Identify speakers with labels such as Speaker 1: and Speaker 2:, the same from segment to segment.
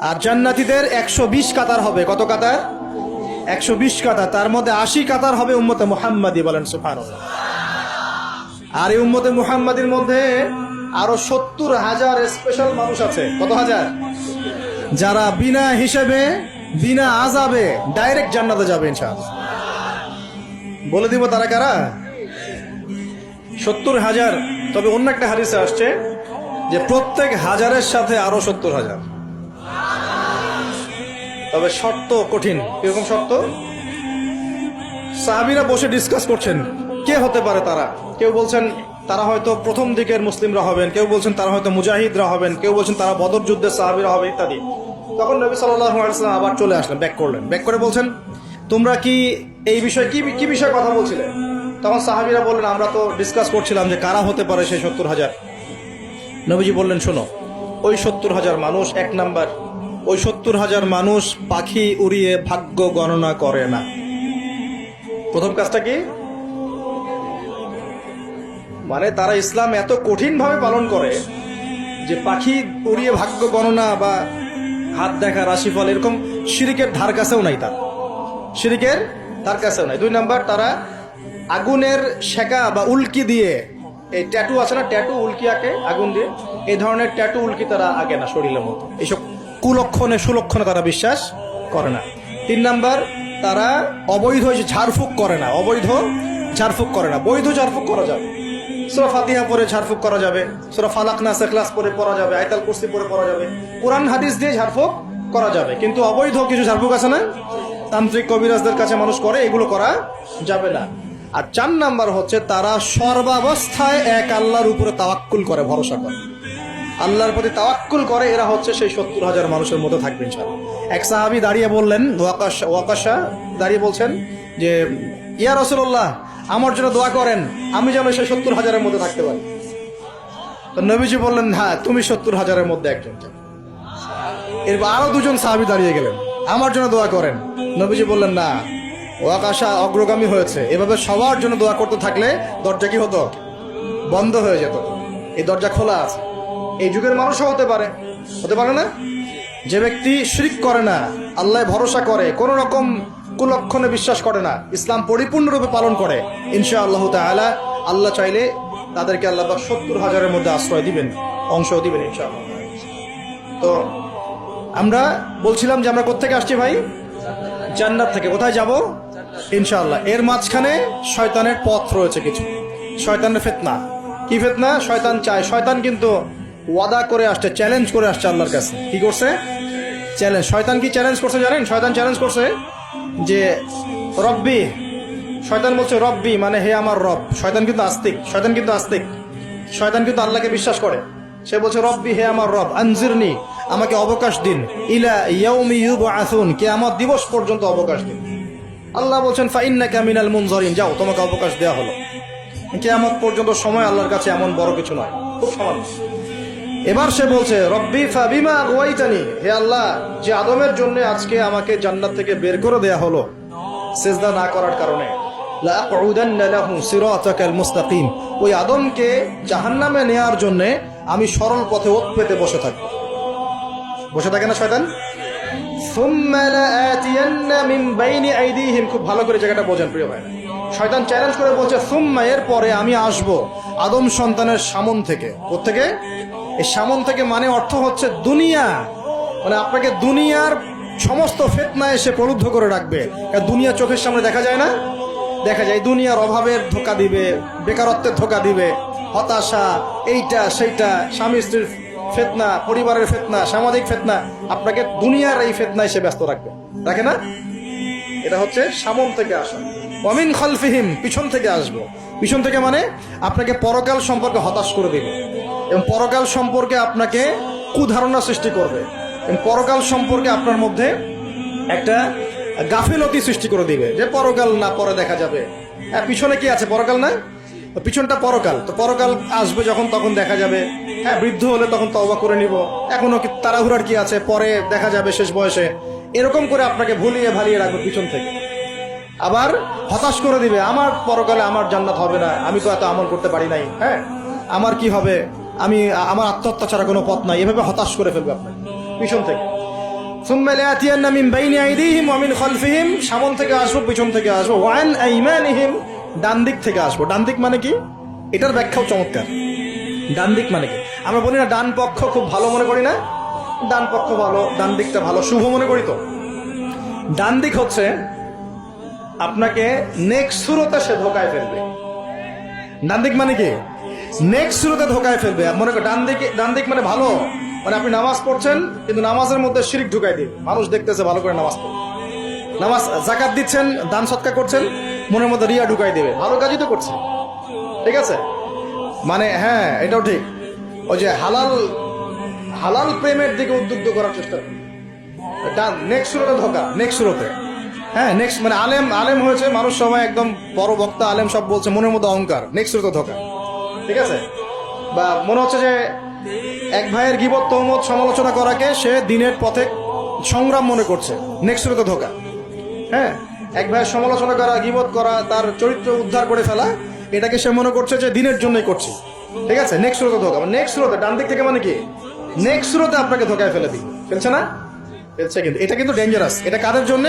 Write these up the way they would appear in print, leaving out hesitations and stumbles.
Speaker 1: আর জান্নাতীদের 120 কাতার হবে। কত কাতার? 120 কাতার। তার মধ্যে 80 কাতার হবে উম্মতে মুহাম্মাদি, বলেন সুবহানাল্লাহ। আর এই উম্মতে মুহাম্মাদির মধ্যে আরো 70,000 স্পেশাল মানুষ আছে। কত হাজার? যারা বিনা হিসেবে বিনা আযাবে ডাইরেক্ট জান্নাতে যাবে ইনশাআল্লাহ। বলে দিব তারা কারা? 70,000। তবে অন্য একটা হাদিসে আসছে যে প্রত্যেক হাজারের সাথে আরো 70,000। তবে শর্ত কঠিন। কিরকম শর্ত? সাহাবীরা বসে ডিসকাস করছেন কে হতে পারে তারা। কেউ বলছেন তারা হয়তো প্রথম দিকের মুসলিমরা হবেন, কেউ বলছেন তারা হয়তো মুজাহিদরা হবেন, কেউ বলছেন তারা বদর যুদ্ধের সাহাবীরা হবে ইত্যাদি। তখন নবী সাল্লাল্লাহু আলাইহি ওয়াসাল্লাম আবার চলে আসলেন, ব্যাক করলেন। ব্যাক করে বলছেন তোমরা কি এই বিষয়ে কি বিষয়ে কথা বলছিলে? তখন সাহাবীরা বললেন আমরা তো ডিসকাস করছিলাম যে কারা হতে পারে সেই 70,000। নবীজি বললেন শোনো, ওই 70,000 মানুষ, এক নাম্বার, ওই 70,000 মানুষ পাখি উড়িয়ে ভাগ্য গণনা করে না। প্রথম কাজটা কি? মানে তারা ইসলাম এত কঠিন ভাবে পালন করে যে পাখি উড়িয়ে ভাগ্য গণনা বা হাত দেখা, রাশিফল, এরকম শিরিকের ধার কাছেও নাই। তার শিরিকের ধার কাছেও নাই। দুই নাম্বার, তারা আগুনের শেখা বা উল্কি দিয়ে, এই ট্যাটু আছে না, ট্যাটু উল্কি আঁকে আগুন দিয়ে, এই ধরনের ট্যাটু উল্কি তারা আঁকে না শরীরের মতো। এইসব কুলক্ষণে সুলক্ষণে তারা বিশ্বাস করে না। তিন নাম্বার, তারা অবৈধ ঝাড়ফুঁক করে না। অবৈধ ঝাড়ফুঁক করে না। বৈধ ঝাড়ফুঁক করা যাবে, সূরা ফাতিহা পড়ে ঝাড়ফুঁক করা যাবে, সূরা ফালাক নাস ইখলাস পড়ে পড়া যাবে, আয়াতুল কুরসি পড়ে পড়া যাবে, কোরআন হাদিস দিয়ে ঝাড়ফুঁক করা যাবে। কিন্তু অবৈধ কিছু ঝাড়ফুঁক আছে না, তান্ত্রিক কবিরাজদের কাছে মানুষ করে, এগুলো করা যাবে না। আর 4 নাম্বার হচ্ছে তারা সর্বাবস্থায় এক আল্লাহর উপরে তাওয়াক্কুল করে, ভরসা করে, আল্লাহর প্রতি তাওয়াক্কুল করে। এরা হচ্ছে সেই 70,000 মানুষের মধ্যে থাকবে ইনশাআল্লাহ। এক সাহাবী দাঁড়িয়ে বললেন, ওয়াকাশা দাঁড়িয়ে বলছেন যে ইয়া রাসূলুল্লাহ, আমার জন্য দোয়া করেন, আমি যেন সেই 70,000-এর মধ্যে থাকতে পারি। তো নবীজি বললেন হ্যাঁ, তুমি 70,000-এর মধ্যে একজন। এরপর আরো 2জন সাহাবী দাঁড়িয়ে গেলেন, আমার জন্য দোয়া করেন। নবীজি বললেন না, ওয়াকাশা অগ্রগামী হয়েছে। এভাবে সবার জন্য দোয়া করতে থাকলে দরজা কি হতো? বন্ধ হয়ে যেত। এই দরজা খোলা আছে। এই যুগের মানুষও হতে পারে না? যে ব্যক্তি শিরক করে না, আল্লাহ ভরসা করে, কোন রকম কুলক্ষণে বিশ্বাস করে না, ইসলাম পরিপূর্ণরূপে পালন করে, ইনশাআল্লাহ তাআলা আল্লাহ চাইলে তাদেরকে আল্লাহ পাক 70,000-এর মধ্যে আশ্রয় দিবেন, অংশ দিবেন ইনশাআল্লাহ। তো আমরা বলছিলাম যে আমরা কোত্থেকে আসছি ভাই? জান্নাত থেকে। কোথায় যাব? ইনশাআল্লাহ। এর মাঝখানে শয়তানের পথ রয়েছে কিছু, শয়তানের ফিতনা। কি ফিতনা? শয়তান চায়, শয়তান কিন্তু ওয়াদা করে আসছে, চ্যালেঞ্জ করে আসছে আল্লাহর কাছে। কি করছে? চ্যালেঞ্জ। শয়তান কি চ্যালেঞ্জ করছে জানেন? শয়তান চ্যালেঞ্জ করছে যে রব্বি, শয়তান বলছে রব্বি মানে হে আমার রব। শয়তান কিন্তু আস্তিক, শয়তান কিন্তু আল্লাহকে বিশ্বাস করে। সে বলছে রব্বি, হে আমার রব, আনজিরনি, আমাকে অবকাশ দিন, ইলা ইয়াউমি ইউবআসুন, কিয়ামত দিবস পর্যন্ত অবকাশ দিন। আল্লাহ বলছেন ফাইন্নাকা মিনাল মুনজারিন, যাও, তোমাকে অবকাশ দেওয়া হলো। কিয়ামত পর্যন্ত সময় আল্লাহর কাছে এমন বড় কিছু নয়, খুব সামান্য। এবার সে বলছে রব্বি ফাবিমা আগওয়াইতানি, হে আল্লাহ, যে আদমের জন্য আজকে আমাকে জান্নাত থেকে বের করে দেয়া হলো সিজদা না করার কারণে, লা আকুদান্না লাহু সিরাতাকাল মুস্তাকিম, ওই আদমকে জাহান্নামে নেয়ার জন্য আমি সরল পথে ওত পেতে বসে থাকবো। বসে থাকে না শয়তান? সুম্মা লাআতিয়ান্না মিন বাইনি আইদিহিম, খুব ভালো করে জায়গাটা বোঝেন প্রিয় ভাই। শয়তান চ্যালেঞ্জ করে বলছে সুম্মা, এর পরে আমি আসব আদম সন্তানের সামন থেকে। কোত্থেকে? এই সামন থেকে মানে অর্থ হচ্ছে দুনিয়া, মানে আপনাকে দুনিয়ার সমস্ত ফিতনা এসে প্রলুব্ধ করে রাখবে। দুনিয়া চোখের সামনে দেখা যায় না? দেখা যায়। দুনিয়ার অভাবের ধোকা দিবে, বেকারত্বের ধোকা দিবে, হতাশা, এইটা সেইটা, স্বামী স্ত্রীর ফিতনা, পরিবারের ফিতনা, সামাজিক ফিতনা, আপনাকে দুনিয়ার এই ফিতনা এসে ব্যস্ত রাখবে, রাখে না? এটা হচ্ছে সামন থেকে আসা। ওয়ামিন খালফিহিম, পিছন থেকে আসবো। পিছন থেকে মানে আপনাকে পরকাল সম্পর্কে হতাশ করে দিবে, এবং পরকাল সম্পর্কে আপনাকে কুধারণা সৃষ্টি করবে, এবং পরকাল সম্পর্কে আপনার মধ্যে একটা গাফিলতি সৃষ্টি করে দিবে যে পরকাল না, পরে দেখা যাবে। হ্যাঁ, পিছনে কি আছে? পরকাল না? পিছনটা পরকাল। তো পরকাল আসবে যখন, তখন দেখা যাবে। হ্যাঁ, বৃদ্ধ হলে তখন তওবা করে নিব, এখনো কি তাড়াহুড়ার কি আছে, পরে দেখা যাবে শেষ বয়সে। এরকম করে আপনাকে ভুলিয়ে ভালিয়ে রাখবে পিছন থেকে। আবার হতাশ করে দিবে, আমার পরকালে আমার জান্নাত হবে না, আমি তো এত আমল করতে পারি নাই, হ্যাঁ, আমার কি হবে, আমার আত্মহত্যা ছাড়া কোনো পথ নাই, এভাবে হতাশ করে ফেলবে আপনাকে পিছন থেকে। সুম্মা লায়াতিয়ান্না মিন বাইনি আইদিহিম ওয়া মিন খালফিহিম, সামন থেকে আসবো, পিছন থেকে আসবো, ওয়া আন আইমানিহিম, ডান দিক থেকে আসবো। ডান দিক মানে কি? এটার ব্যাখ্যাও চমৎকার। ডান দিক মানে কি? আমরা বলি না ডান পক্ষ খুব ভালো মনে করি না? ডান পক্ষ ভালো, ডান দিকটা ভালো, শুভ মনে করি তো। ডান দিক হচ্ছে আপনাকে নেক্সট সুরতে সে ধোকায় ফেলবে। ডান দিক মানে কি? নেক্সট সুরতে ধোকায় ফেলবে। মনে করেন ডান দিক মানে ভালো, মানে আপনি নামাজ পড়ছেন কিন্তু নামাজের মধ্যে শিরক ঢুকাই দিবে। মানুষ দেখতেছে ভালো করে নামাজ পড়ে, নামাজ যাকাত দিচ্ছেন, দান সৎকা করছেন, মনের মধ্যে রিয়া ঢুকাই দেবে। ভালো কাজই তো করছে, ঠিক আছে? মানে হ্যাঁ, এটাও ঠিক। ওই যে হালাল প্রেমের দিকে উদ্বুদ্ধ করার চেষ্টা করে। নেক্সট সুরতে ধোকা, নেক্সট সুরতে। হ্যাঁ, নেক্সট মানে আলেম হয়েছে মানুষ, সবাই একদম বড় বক্তা আলেম সব বলছে, মনের মধ্যে অহংকার, নেক্সট সুরতে ধোকা, ঠিক আছে? বা মনে হচ্ছে যে এক ভাইয়ের গীবত তহমত সমালোচনা করাকে সে দিনের পথে সংগ্রাম মনে করছে, নেক্সট সুরতে ধোকা। হ্যাঁ, এক ভাইয়ের সমালোচনা করা, গীবত করা, তার চরিত্র উদ্ধার করে ফেলা, এটাকে সে মনে করছে যে দিনের জন্যই করছে, ঠিক আছে? নেক্সট সুরতে ধোকা। নেক্সট সুরতে ডান দিক থেকে মানে কি? নেক্সট সুরতে আপনাকে ধোকায় ফেলে দিই, ফেলছে না? ফেলছে। কিন্তু এটা কিন্তু ডেঞ্জারাস। এটা কাদের জন্য?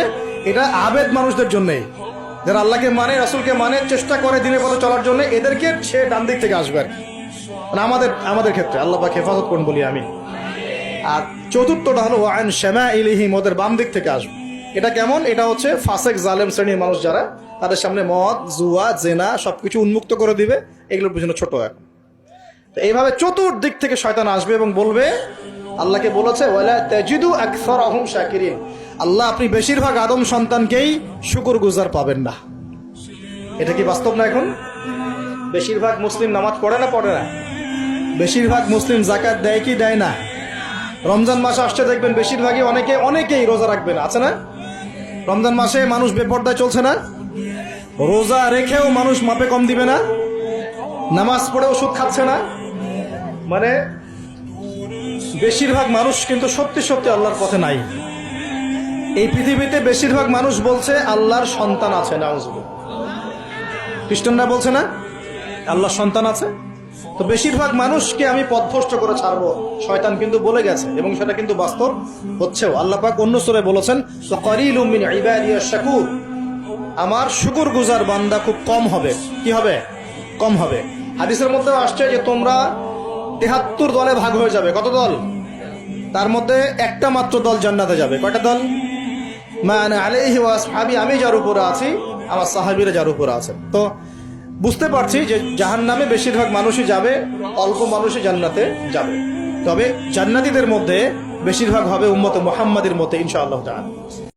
Speaker 1: এটা আবেদ মানুষদের জন্যই, যারা আল্লাহকে মানে, রাসূলকে মানে, চেষ্টা করে দিনের পথে চলার জন্য, এদেরকে সে ডান দিক থেকে আসবে আর কি। মানে আমাদের ক্ষেত্রে আল্লাহ পাক হেফাজত করুন বলি আমি। আর চতুর্থটা হলো ওয়ান শামাইলিহিম, ওদের বাম দিক থেকে আসবে। এটা কেমন? এটা হচ্ছে ফাসেক জালেম শ্রেণীর মানুষ যারা, তাদের সামনে মদ, জুয়া, জেনা সবকিছু উন্মুক্ত করে দিবে, এগুলোর পিছনে ছোট এখন। তো এইভাবে চতুর্দিক থেকে শয়তান আসবে এবং বলবে, আল্লাহকে বলেছে ওয়ালা তাজিদু আকসারাহুম শাকিরিন, আল্লাহ আপনি বেশিরভাগ আদম সন্তানকেই শুকরগুজার পাবেন না। এটা কি বাস্তব না? এখন বেশিরভাগ মুসলিম নামাজ পড়ে না? পড়ে না? বেশিরভাগ মুসলিম যাকাত দেয় কি দেয় না? রমজান মাস আসছে দেখবেন বেশিরভাগই অনেকেই রোজা রাখবে না, আছে না? রমজান মাসে মানুষ বেপরদায় চলছে না? রোজা রেখেও মানুষ মাপে কম দিবে না? নামাজ পড়েও সুদ খাচ্ছে না? মানে বেশিরভাগ মানুষ কিন্তু সত্যি সত্যি আল্লাহর পথে নাই। এই পৃথিবীতে বেশিরভাগ মানুষ বলছে আল্লাহর সন্তান আছে, নাউজুবিল্লাহ। খ্রিস্টানরা বলছে না আল্লাহর সন্তান আছে? তো বেশিরভাগ মানুষকে আমি পথভ্রষ্ট করে ছাড়বো, শয়তান কিন্তু বলে গেছে, এবং সেটা কিন্তু বাস্তব হচ্ছেও। আল্লাহ পাক অন্য সূরায় বলেছেন, ফাকারিলুম মিন ইবাদিয়াশ শাকুর, আমার শুকরগুজার বান্দা খুব কম হবে। কি হবে? কম হবে। হাদিসের মধ্যে আসছে যে তোমরা ৭৩ দলে ভাগ হয়ে যাবে। কত দল? তার মধ্যে একটা মাত্র দল জান্নাতে যাবে। কয়টা দল? মা আনা আলাইহি ওয়া আসহাবি, আমি যার উপরে আছি, আমার সাহাবীরা যার উপরে আছেন। তো বুঝতে পারছি যে জাহান্নামে বেশিরভাগ মানুষই যাবে, অল্প মানুষই জান্নাতে যাবে। তবে জান্নাতীদের মধ্যে বেশিরভাগ হবে উম্মতে মুহাম্মাদের মতে ইনশাআল্লাহ তাআলা।